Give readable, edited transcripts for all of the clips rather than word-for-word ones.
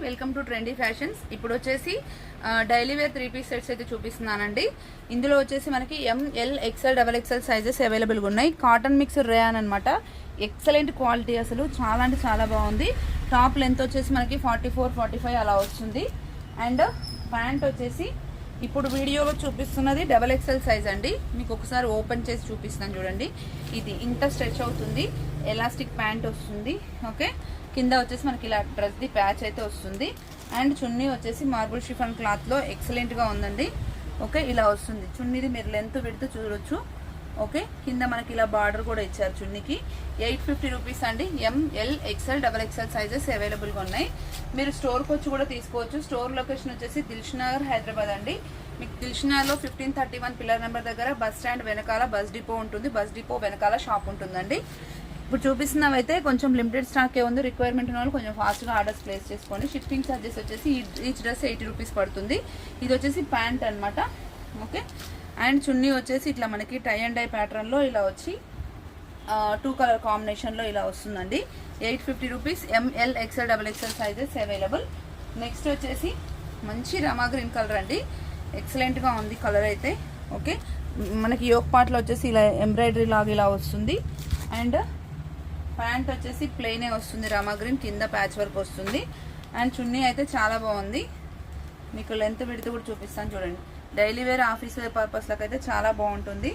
Welcome to trendy fashions. ఇప్పుడు వచ్చేసి daily wear 3 piece sets అయితే చూపిస్తున్నానండి. ఇందులో వచ్చేసి మనకి ML XL XXL సైజెస్ అవైలబుల్గా ఉన్నాయి. కాటన్ మిక్స్ రేయాన్ అనమాట. ఎక్సలెంట్ క్వాలిటీ, అసలు చాలా అంటే చాలా బాగుంది. టాప్ లెంత్ వచ్చేసి మనకి 44-45 అలా వస్తుంది. అండ్ ప్యాంట్ వచ్చేసి ఇప్పుడు వీడియోలో చూపిస్తున్నది XXL సైజ్ అండి. మీకు ఒకసారి ఓపెన్ చేసి చూపిస్తాను చూడండి. ఇది ఇంత స్ట్రెచ్ అవుతుంది, ఎలాస్టిక్ ప్యాంట్ వస్తుంది. ఓకే, కింద వచ్చేసి మనకి ఇలా డ్రెస్ది ప్యాచ్ అయితే వస్తుంది. అండ్ చున్నీ వచ్చేసి మార్బుల్ షిఫాన్ క్లాత్లో ఎక్సలెంట్గా ఉందండి. ఓకే, ఇలా వస్తుంది చున్నీది, మీరు లెంత్ విడ్త్ చూడొచ్చు. ఓకే, కింద మనకి ఇలా బార్డర్ కూడా ఇచ్చారు చున్నీకి. 850 రూపీస్ అండి. ML XL XXL సైజెస్ అవైలబుల్గా ఉన్నాయి. మీరు స్టోర్కి వచ్చి కూడా తీసుకోవచ్చు. స్టోర్ లొకేషన్ వచ్చేసి దిల్షుక్నగర్ హైదరాబాద్ అండి. మీకు దిల్షుక్నగర్లో 1531 పిల్లర్ నెంబర్ దగ్గర బస్ స్టాండ్ వెనకాల బస్ డిపో ఉంటుంది. బస్ డిపో వెనకాల షాప్ ఉంటుందండి. ఇప్పుడు చూపిస్తున్నవైతే కొంచెం లిమిటెడ్ స్టాకే ఉంది. రిక్వైర్మెంట్ ఉన్న వాళ్ళు కొంచెం ఫాస్ట్గా ఆర్డర్స్ ప్లేస్ చేసుకోండి. షిప్పింగ్ ఛార్జెస్ వచ్చేసి ఈచ్ డ్రెస్ 80 రూపీస్ పడుతుంది. ఇది వచ్చేసి ప్యాంట్ అనమాట. ఓకే, అండ్ చున్నీ వచ్చేసి ఇట్లా మనకి టై అండ్ డై ప్యాటర్న్లో ఇలా వచ్చి 2 కలర్ కాంబినేషన్లో ఇలా వస్తుందండి. 850 rupees. ML XL XXL sizes available. Next వచ్చేసి మంచి రమా గ్రీన్ కలర్ అండి. ఎక్సలెంట్గా ఉంది కలర్ అయితే. ఓకే, మనకి యోక్ పార్ట్లో వచ్చేసి ఇలా ఎంబ్రాయిడరీ లాగా ఇలా వస్తుంది. అండ్ ప్యాంట్ వచ్చేసి ప్లెయినే వస్తుంది, రమా గ్రీన్, కింద ప్యాచ్ వర్క్ వస్తుంది. అండ్ చున్నీ అయితే చాలా బాగుంది. మీకు లెంత్ విడ్త్ కూడా చూపిస్తాను చూడండి. డైలీ వేర్, ఆఫీస్ వేర్ పర్పస్లకు అయితే చాలా బాగుంటుంది.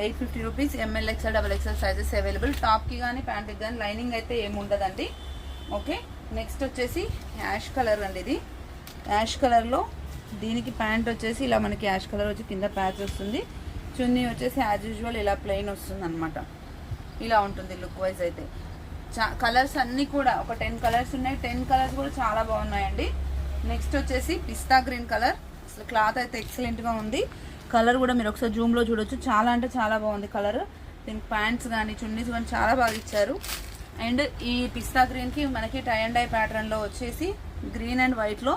850 rupees. ML XL XXL sizes available. టాప్కి కానీ ప్యాంట్కి కానీ లైనింగ్ అయితే ఏమి ఉండదండి. ఓకే, నెక్స్ట్ వచ్చేసి యాష్ కలర్ అండి. ఇది యాష్ కలర్లో దీనికి ప్యాంట్ వచ్చేసి ఇలా మనకి యాష్ కలర్ వచ్చి కింద ప్యాచ్ వస్తుంది. చున్నీ వచ్చేసి యాజ్ యూజువల్ ఇలా ప్లెయిన్ వస్తుంది అనమాట. ఇలా ఉంటుంది లుక్ వైజ్ అయితే. కలర్స్ అన్నీ కూడా ఒక 10 కలర్స్ ఉన్నాయి. 10 కలర్స్ కూడా చాలా బాగున్నాయండి. నెక్స్ట్ వచ్చేసి పిస్తా గ్రీన్ కలర్. అసలు క్లాత్ అయితే ఎక్సలెంట్గా ఉంది. కలర్ కూడా మీరు ఒకసారి జూమ్లో చూడొచ్చు. చాలా అంటే చాలా బాగుంది కలర్. దీనికి ప్యాంట్స్ కానీ చున్నీస్ కానీ చాలా బాగా ఇచ్చారు. అండ్ ఈ పిస్తా గ్రీన్కి మనకి టై అండ్ డై ప్యాటర్న్లో వచ్చేసి గ్రీన్ అండ్ వైట్లో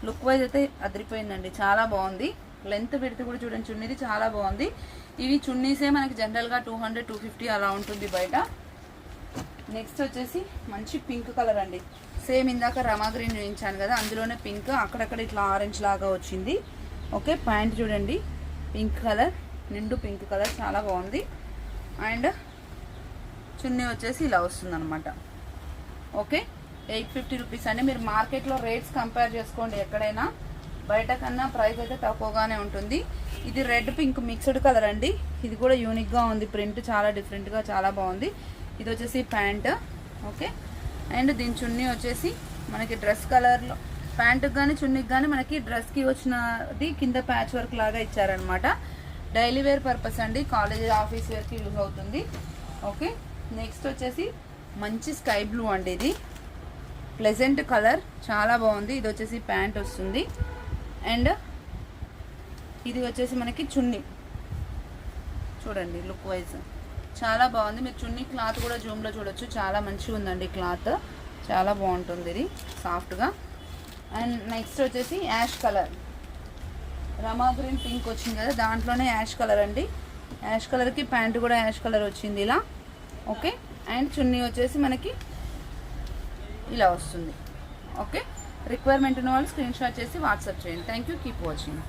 లుక్ వైజ్ అయితే అదిరిపోయిందండి. చాలా బాగుంది. లెంత్ విడ్త్ కూడా చూడండి, చున్నీది చాలా బాగుంది. ఇవి చున్నీసే మనకి జనరల్గా 200-250 అలా ఉంటుంది బయట. నెక్స్ట్ వచ్చేసి మంచి పింక్ కలర్ అండి. సేమ్ ఇందాక రమా గ్రీన్ చూపించాను కదా, అందులోనే పింక్, అక్కడక్కడ ఇట్లా ఆరెంజ్ లాగా వచ్చింది. ఓకే, ప్యాంట్ చూడండి పింక్ కలర్, నిండు పింక్ కలర్, చాలా బాగుంది. అండ్ చున్నీ వచ్చేసి ఇలా వస్తుంది అనమాట. ఓకే, 850 రూపీస్ అండి. మీరు మార్కెట్లో రేట్స్ కంపేర్ చేసుకోండి. ఎక్కడైనా బయట కన్నా ప్రైస్ అయితే తక్కువగానే ఉంటుంది. ఇది రెడ్ పింక్ మిక్స్డ్ కలర్ అండి. ఇది కూడా యూనిక్గా ఉంది. ప్రింట్ చాలా డిఫరెంట్గా చాలా బాగుంది. ఇది వచ్చేసి ప్యాంట్. ఓకే, అండ్ దీని చున్నీ వచ్చేసి మనకి డ్రెస్ కలర్లో, ప్యాంటుకి కానీ చున్నీకి కానీ మనకి డ్రెస్కి వచ్చినది కింద ప్యాచ్ వర్క్ లాగా ఇచ్చారనమాట. డైలీ వేర్ పర్పస్ అండి. కాలేజ్ ఆఫీస్ వేర్కి యూజ్ అవుతుంది. ఓకే, నెక్స్ట్ వచ్చేసి మంచి స్కై బ్లూ అండి. ఇది ప్లెజెంట్ కలర్, చాలా బాగుంది. ఇది వచ్చేసి ప్యాంట్ వస్తుంది. అండ్ ఇది వచ్చేసి మనకి చున్నీ చూడండి, లుక్ వైజ్ చాలా బాగుంది. మీరు చున్నీ క్లాత్ కూడా జూమ్లో చూడొచ్చు. చాలా మంచిగా ఉందండి క్లాత్, చాలా బాగుంటుంది ఇది సాఫ్ట్గా. అండ్ నెక్స్ట్ వచ్చేసి యాష్ కలర్, రమా గ్రీన్ పింక్ వచ్చింది కదా, దాంట్లోనే యాష్ కలర్ అండి. యాష్ కలర్కి ప్యాంట్ కూడా యాష్ కలర్ వచ్చింది ఇలా. ఓకే, అండ్ చున్నీ వచ్చేసి మనకి ఇలా వస్తుంది. ఓకే, రిక్వైర్మెంట్ ఉన్న వాళ్ళు స్క్రీన్ షాట్ చేసి వాట్సాప్ చేయండి. Thank you, keep watching.